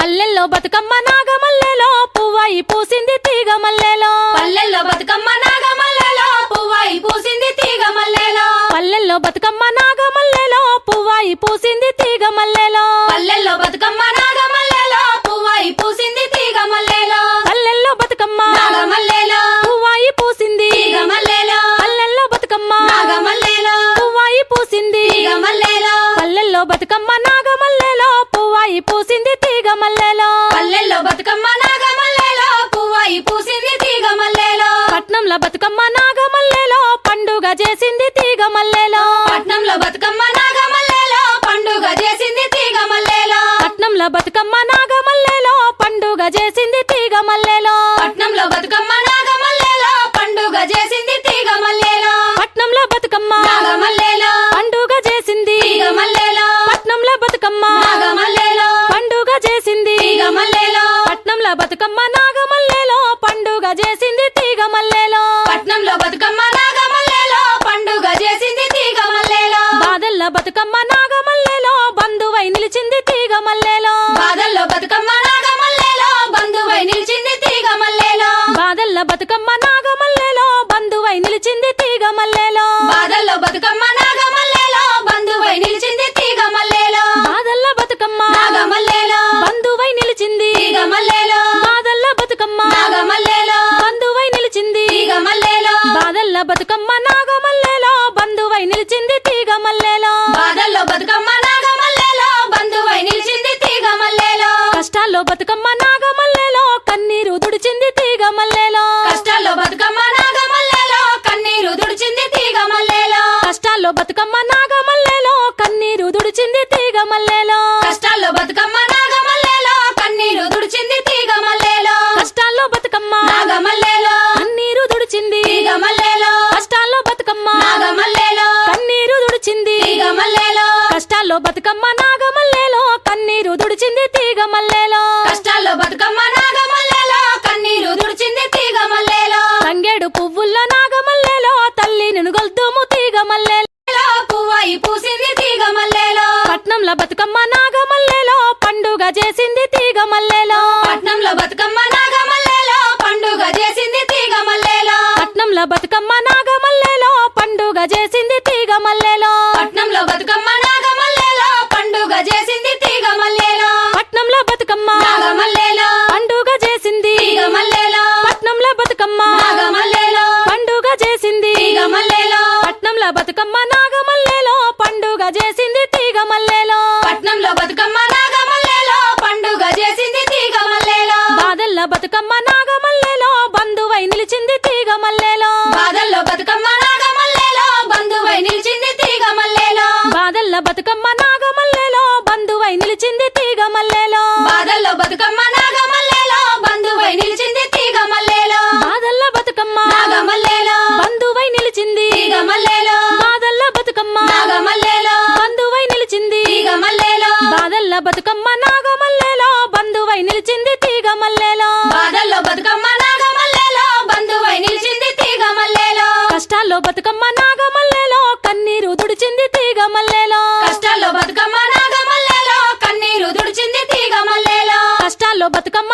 పల్లెల్లో బతుకమ్మ నాగమల్లెలో పువ్వాయి పూసింది తీగ మల్లెలో పల్లెల్లో బతుకమ్మ నాగమల్లెలో పువ్వాయి పూసింది తీగ మల్లెలో పల్లెల్లో బతుకమ్మ నాగమల్లెలో పువ్వాయి పూసింది తీగ మల్లెలో పల్లెల్లో బతుకమ్మ నాగమల్లెలో పువ్వాయి పూసింది తీగ మల్లెలో పల్లెల్లో బతుకమ్మ నాగమల్లెలో పువ్వాయి పూసింది తీగ మల్లెలో పల్లెల్లో బతుకమ్మ నాగమల్లెలో పువ్వాయి పూసింది తీగ మల్లెలో పల్లెల్లో బతుకమ్మ నాగమల్లెలో పువ్వాయి పూసింది తీగ మల్లెలో పల్లెల్లో బతుకమ్మ నాగమల్లెలో పువ్వాయి పూసింది తీగ మల్లెలో పట్నంలో బతుకమ్మ నాగమల్లెలో పండుగ చేసింది తీగ మల్లెలో పట్నంలో బతుకమ్మ నాగమల్లెలో పండుగ చేసింది తీగ మల్లెలో పట్నంలో బతుకమ్మ నాగమల్లెలో పండుగ చేసింది తీగ మల్లెలో పట్నంలో బతుకమ్మ నాగమల్లెలో పండుగ చేసింది తీగ మల్లెలో పట్నంలో బతుకమ్మ నాగమల్లెలో పండుగ చేసింది తీగ మల్లెలో పట్నంలో బతుకమ్మ నాగమల్లెలో పండుగ చేసింది తీగ మల్లెలో పట్నంలో బతుకమ్మ నాగమల్లెలో పండుగ చేసింది తీగ మల్లెలో పట్నంలో బతుకమ్మ నాగమల్లెలో పండుగ చేసింది తీగ మల్లెలో బాదల్ల బతుకమ్మ నాగమల్లెలో బంధువై నిలిచింది తీగ మల్లెలో బాదల్లో బతుకమ్మ నాగమల్లెలో బంధువై నిలిచింది తీగ మల్లెలో బాదల్ల బతుకమ్మ నాగమల్లెలో బంధువై నిలిచింది తీగ మల్లెలో బాదల్లో బతుకమ్మ నాగమల్లెలో బంధువై నిలిచింది తీగ మల్లెలో బాదల్ల బతుకమ్మ నాగమల్లెలో బంధువై నిలిచింది తీగ మల్లెలో బాదల్ల బతుకమ్మ నాగమల్లెలో బంధువై నిలిచింది తీగ మల్లెలో బాదల్ల బతుకమ్మ నాగమల్లెలో బంధువై నిలిచింది తీగ మల్లెలో బాదల్లో బతుకమ్మ నాగమల్లెలో బంధువై నిలిచింది తీగ మల్లెలో కష్టాల్లో బతుకమ్మ నాగమల్లెలో కన్నీరు దుడిచింది తీగ మల్లెలో కష్టాల్లో బతుకమ్మ నాగమల్లెలో కన్నీరు దుడిచింది తీగ మల్లెలో కష్టాల్లో బతుకమ్మ నాగమల్లెలో కన్నీరు దుడిచింది తీగ మల్లెలో కష్టాల్లో బతుకమ్మ నాగమల్లెలో కన్నీరు దుడిచింది తీగ మల్లెలో కష్టాల్లో బతుకమ్మ నాగమల్లెలో కన్నీరు దుడిచింది తీగ మల్లెలో కష్టాల్లో బతుకమ్మ నాగమల్లెలో కన్నీరు దుడిచింది తీగ మల్లెలో కష్టాల్లో బతుకమ్మ నాగమల్లెలో కన్నీరు దుడిచింది తీగ మల్లెలో కష్టాల్లో బతుకమ్మ నాగమల్లెలో కన్నీరు దుడిచింది తీగ మల్లెలో తంగేడు పువ్వుల్లో నాగమల్లెలో తల్లిని గొల్తుము తీగ మల్లెలో పువ్వాయి పూసింది తీగ మల్లెలో పట్నంలో బతుకమ్మ నాగమల్లెలో పండుగ చేసింది తీగ మల్లెలో పట్నంలో బతుకమ్మ నాగమల్లెలో పండుగ చేసింది తీగ మల్లెలో పట్నంలో బతుకమ్మ నాగమల్లెలో పండుగ చేసింది తీగ మల్లెలో పట్నంలో బతుకమ్మ నాగమల్లెలో పండుగ చేసింది తీగ మల్లెలో పట్నంలో బతుకమ్మ నాగమల్లెలో పండుగ చేసింది తీగ మల్లెలో పట్నంలో బతుకమ్మ నాగమల్లెలో పండుగ చేసింది తీగ మల్లెలో పట్నంలో బతుకమ్మ నాగమల్లెలో పండుగ చేసింది తీగ మల్లెలో పట్నంలో బతుకమ్మ నాగమల్లెలో పండుగ చేసింది తీగ మల్లెలో బాదల్ల బతుకమ్మ నాగమల్లెలో బంధువై నిలిచింది తీగ మల్లెలో బాదల్లో బతుకమ్మ నాగమల్లెలో బంధువై నిలిచింది తీగ మల్లెలో బాదల్ల బతుకమ్మ నాగమల్లెలో బంధువై నిలిచింది తీగ మల్లెలో బాదల్లో బతుకమ్మ నాగమల్లెలో బంధువై నిలిచింది తీగ మల్లెలో బాదల్ల బతుకమ్మ నాగమల్లెలో బంధువై నిలిచింది తీగ మల్లెలో బాదల్ల బతుకమ్మ నాగమల్లెలో బంధువై నిలిచింది తీగ మల్లెలో బాదల్ల బతుకమ్మ నాగమల్లెలో బంధువై నిలిచింది తీగ మల్లెలో బాదల్లో బతుకమ్మ నాగమల్లెలో బంధువై నిలిచింది తీగ మల్లెలో కష్టాల్లో బతుకమ్మ నాగమల్లెలో కన్నీరు దుడిచింది తీగ మల్లెలో కష్టాల్లో బతుకమ్మ నాగమల్లెలో కన్నీరు దుడిచింది తీగ మల్లెలో కష్టాల్లో బతుకమ్మ